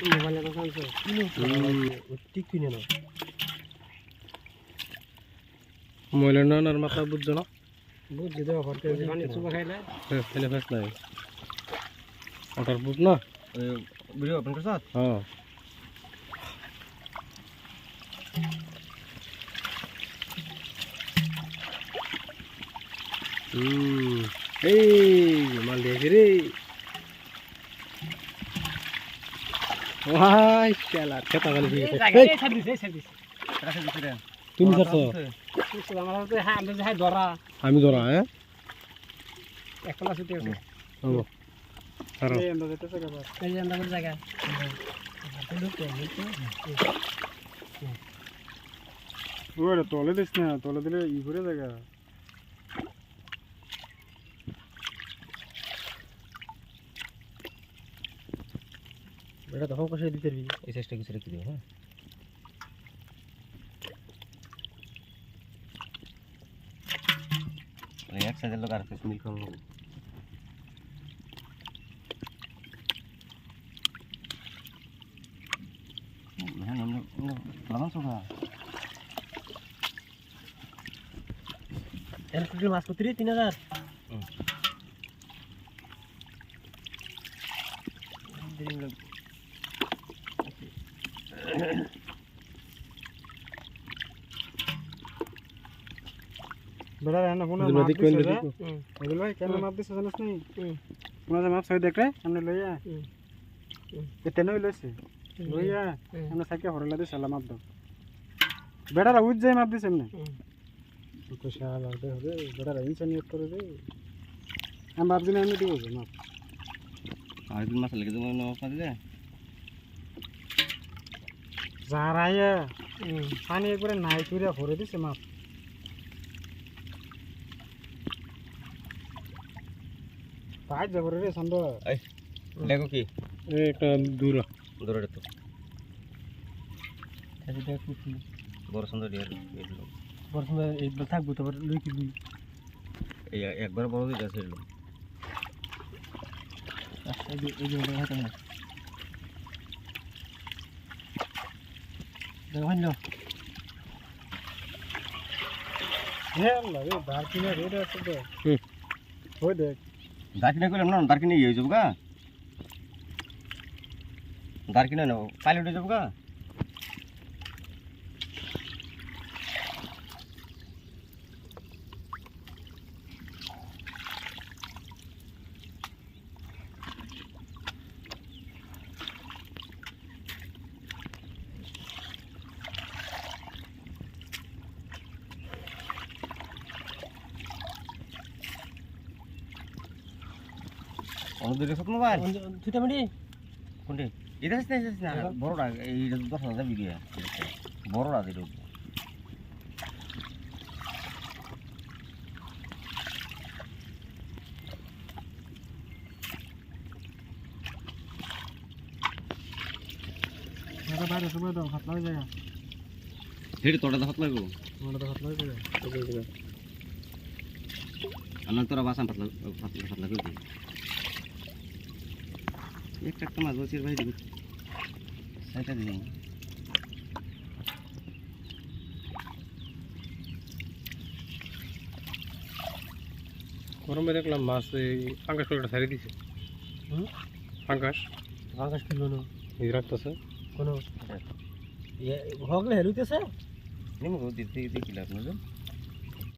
মোবাইলে তো কানছে ঠিক কিনে না মোবাইলে না আর মাথা বুঝছো না বুঝছি দেওয়া করতে পানি চুপা খাইলে ফেলে ফেস নাই ওটার বুঝ না ভিডিও ওপেন করছ হ্যাঁ এই মাল দেখি রে ওয়াই শালা খেতা গালি দিয়ে এই সার্ভিস তুমি করছো আমার তো হ্যাঁ আমি যাই ধরা আমি ধরা হ্যাঁ একলা ছুটি আছে হবো কারণ এই আমরা যেতে জায়গা এই যে আমরা জায়গা ওরে তলে দিস না তলে দিলে ই করে জায়গা এটা তখন কষে দিতে পারবি এই চেষ্টা কিছু রেখে দিও হ্যাঁ এক সাইজের লোক আর কিছু মিল করবো হ্যাঁ লাগান সোনা এর কুকি মাছ কত রে 3000 বেড়া না ফোন দিদি কোন দিদি এগুলো ভাই কেন মাপ দিছ জানিস নি তোমাদের মাপ সই দেখরে আমরা লইয়া এতে নই লইছে লইয়া আমরা সাইকে হরলা দিছ সালা মাপ দাও বেড়ারা উজ যায় মাপ দিছ এমনি তো শালা দে হবে বেড়ারা ইনসানিয়ত করে দে আমি ভাবছি না এমনি দিব মাপ আরেকদিন মাছ লেগে যাবো না মাছ দিলে যারাইয়া পানি একবারে নাই করে ভরে দিছে মাপ পাঁচ যাব রে সন্দ এই দেখো কি একটা দূর দূরে তো এই দেখ কুকি বড় সুন্দর ডিয়ার এলো বর্তমান এই থাকবো তো লই কি দুই এই একবার বড় হয়ে যাচ্ছে এলো এই যে হয়তো না দেখুন না হে আল্লাহ রে দারকিনে রেড আছে তো ওই দেখ দারকিনে কইলাম না দারকিনে হয়ে যাবো গা দারকিনে না পাইলে উঠে যাবো গা অনেক দূরে সব মোবাইল দুইটা মিনিট কোনটি এটা না বড়টা এইটা 10,000 বিঘে বড়টা দিল দাদা বাইরে সবাই দাও হাত লাগে যায় হেডে তোটা হাত লাগো আমার তো হাত লাগে যায় আনা তোরা বাসান হাত লাগো একটা মাছ বসির ভাই দিবি সেটা দিই গরমে দেখলাম মাছ এই ফাঙ্গাস করে ছাড়ি দিছে ফাঙ্গাস আকাশ কিলো না এই রাখতেছে কোন হগলে হেলুতেছে নিমো দিতে দিতে কি লাভ না